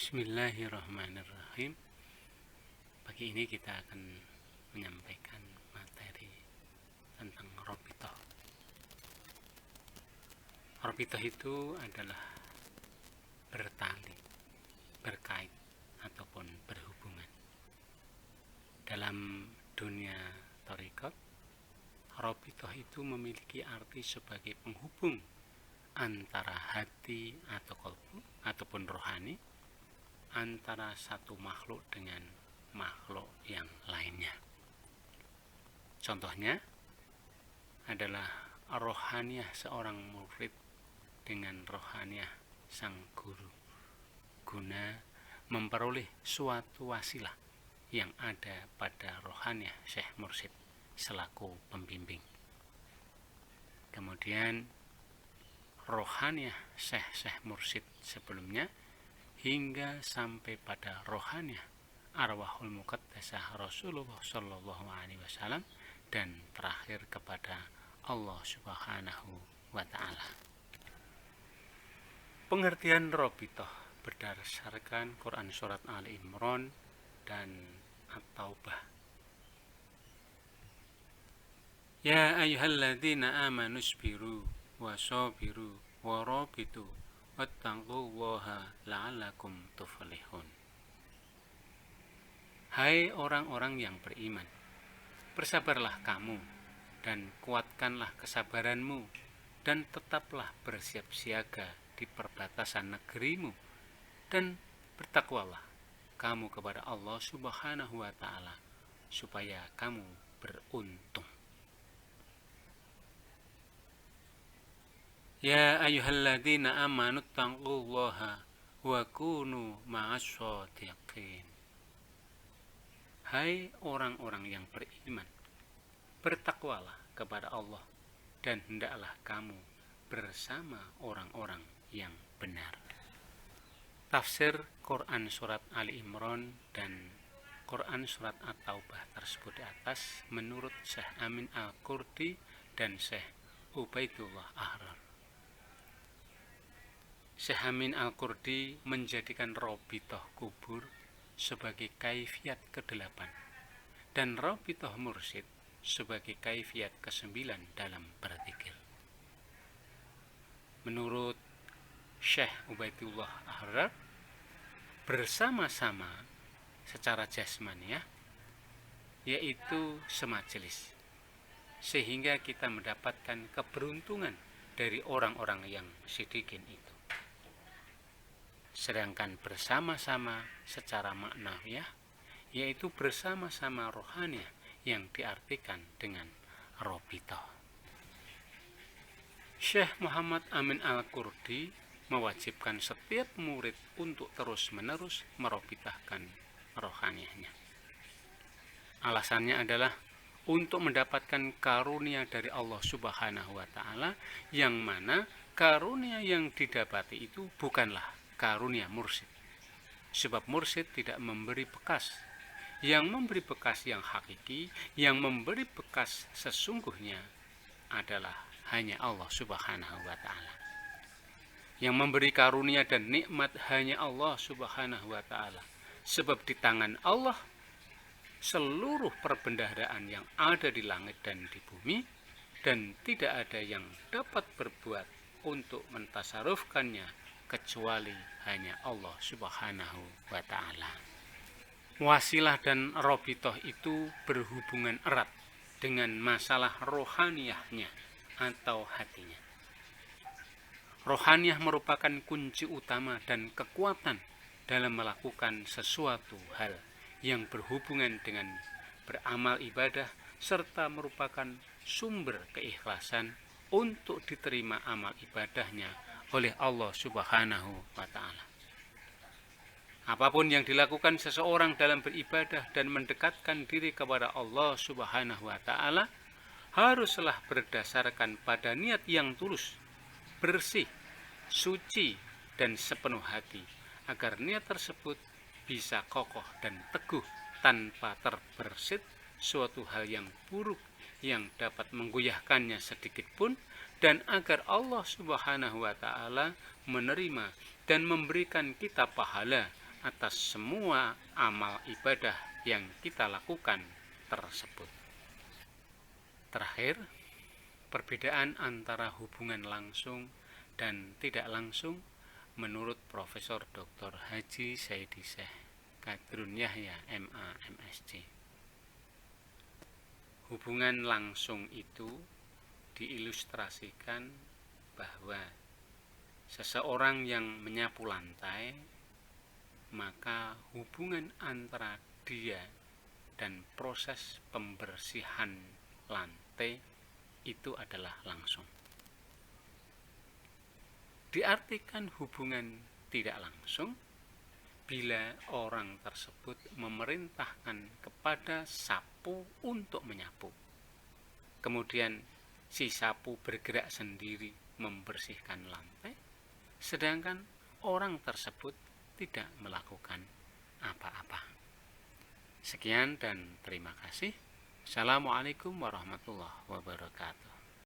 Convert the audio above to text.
Bismillahirrahmanirrahim. Pagi ini kita akan menyampaikan materi tentang Rabithah. Rabithah itu adalah bertali, berkait, ataupun berhubungan. Dalam dunia thariqat, Rabithah itu memiliki arti sebagai penghubung antara hati atau qalbu ataupun rohani, antara satu makhluk dengan makhluk yang lainnya. Contohnya adalah rohaniah seorang murid dengan rohaniah sang guru, guna memperoleh suatu wasilah yang ada pada rohaniah Syekh Mursyid selaku pembimbing. Kemudian rohaniah Syekh Mursyid sebelumnya hingga sampai pada rohaniah arwahul muqaddasah Rasulullah Shallallahu Alaihi Wasallam, dan terakhir kepada Allah Subhanahu wa Ta'ala. Pengertian Rabithah berdasarkan Quran Surat Ali Imran dan At-Taubah. Ya ayyuhalladzina amanu isbiru wasabiru warabitu wattaqullaha la'allakum tuflihun. Hai orang-orang yang beriman, bersabarlah kamu dan kuatkanlah kesabaranmu, dan tetaplah bersiap siaga di perbatasan negerimu, dan bertakwalah kamu kepada Allah Subhanahu wa Ta'ala supaya kamu beruntung. Ya ayyuhalladzina amanu taqullaha wa kunu ma'ash-shadiqin. Hai orang-orang yang beriman, bertakwalah kepada Allah dan hendaklah kamu bersama orang-orang yang benar. Tafsir Quran Surat Ali Imran dan Quran Surat At-Taubah tersebut di atas menurut Syekh Amin Al-Qurdi dan Syekh Ubaidullah Ahrar. Syekh Amin Al-Qurdi menjadikan Rabithah kubur sebagai kaifiat ke-8 dan Rabithah mursyid sebagai kaifiat ke-9 dalam berzikir. Menurut Syekh Ubaidullah Ahrar, bersama-sama secara jasmaniah yaitu semajelis, sehingga kita mendapatkan keberuntungan dari orang-orang yang sidikin itu. Sedangkan bersama-sama secara maknawiah yaitu bersama-sama rohaniah yang diartikan dengan Rabithah. Syekh Muhammad Amin Al-Qurdi mewajibkan setiap murid untuk terus-menerus merabithahkan rohaniahnya. Alasannya adalah untuk mendapatkan karunia dari Allah Subhanahu wa Ta'ala, yang mana karunia yang didapati itu bukanlah karunia mursyid, sebab mursyid tidak memberi bekas. Yang memberi bekas yang hakiki, yang memberi bekas sesungguhnya adalah hanya Allah Subhanahu wa Ta'ala. Yang memberi karunia dan nikmat hanya Allah Subhanahu wa Ta'ala, sebab di tangan Allah seluruh perbendaharaan yang ada di langit dan di bumi, dan tidak ada yang dapat berbuat untuk mentasarufkannya kecuali hanya Allah Subhanahu wa Ta'ala. Wasilah dan Rabithah itu berhubungan erat dengan masalah rohaniahnya atau hatinya. Rohaniah merupakan kunci utama dan kekuatan dalam melakukan sesuatu hal yang berhubungan dengan beramal ibadah, serta merupakan sumber keikhlasan untuk diterima amal ibadahnya oleh Allah Subhanahu wa Ta'ala. Apapun yang dilakukan seseorang dalam beribadah dan mendekatkan diri kepada Allah Subhanahu wa Ta'ala haruslah berdasarkan pada niat yang tulus, bersih, suci, dan sepenuh hati, agar niat tersebut bisa kokoh dan teguh tanpa terbersit suatu hal yang buruk yang dapat menggoyahkannya sedikit pun, dan agar Allah Subhanahu wa Ta'ala menerima dan memberikan kita pahala atas semua amal ibadah yang kita lakukan tersebut. Terakhir, perbedaan antara hubungan langsung dan tidak langsung menurut Profesor Dr. Haji Saidi Syekh Kadrun Yahya MA MSc. Hubungan langsung itu diilustrasikan bahwa seseorang yang menyapu lantai, maka hubungan antara dia dan proses pembersihan lantai itu adalah langsung. Diartikan hubungan tidak langsung bila orang tersebut memerintahkan kepada sapu untuk menyapu. Kemudian si sapu bergerak sendiri membersihkan lantai, sedangkan orang tersebut tidak melakukan apa-apa. Sekian dan terima kasih. Assalamualaikum warahmatullahi wabarakatuh.